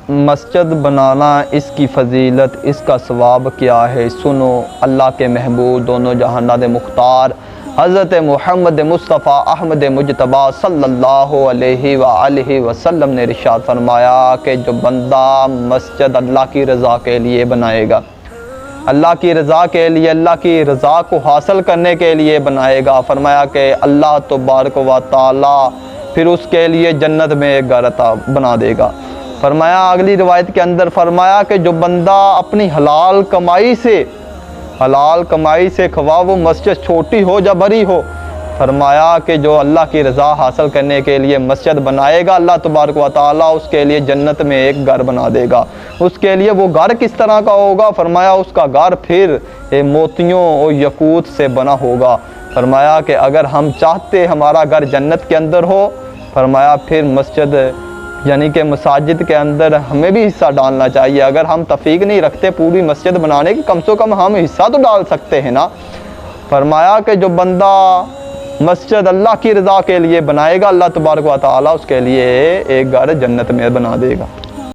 مسجد بنانا، اس کی فضیلت، اس کا ثواب کیا ہے، سنو۔ اللہ کے محبوب دونوں جہانات مختار حضرت محمد مصطفیٰ احمد مجتبیٰ صلی اللہ علیہ وآلہ وسلم نے ارشاد فرمایا کہ جو بندہ مسجد اللہ کی رضا کے لیے بنائے گا، اللہ کی رضا کے لیے، اللہ کی رضا کو حاصل کرنے کے لیے بنائے گا، فرمایا کہ اللہ تبارک و تعالی پھر اس کے لیے جنت میں ایک گھر عطا بنا دے گا۔ فرمایا اگلی روایت کے اندر فرمایا کہ جو بندہ اپنی حلال کمائی سے خواہ وہ مسجد چھوٹی ہو یا بڑی ہو، فرمایا کہ جو اللہ کی رضا حاصل کرنے کے لیے مسجد بنائے گا، اللہ تبارک و تعالیٰ اس کے لیے جنت میں ایک گھر بنا دے گا۔ اس کے لیے وہ گھر کس طرح کا ہوگا؟ فرمایا اس کا گھر پھر موتیوں اور یاقوت سے بنا ہوگا۔ فرمایا کہ اگر ہم چاہتے ہمارا گھر جنت کے اندر ہو، فرمایا پھر مسجد یعنی کہ مساجد کے اندر ہمیں بھی حصہ ڈالنا چاہیے۔ اگر ہم توفیق نہیں رکھتے پوری مسجد بنانے کی، کم سے کم ہم حصہ تو ڈال سکتے ہیں نا۔ فرمایا کہ جو بندہ مسجد اللہ کی رضا کے لیے بنائے گا، اللہ تبارک و تعالیٰ اس کے لیے ایک گھر جنت میں بنا دے گا۔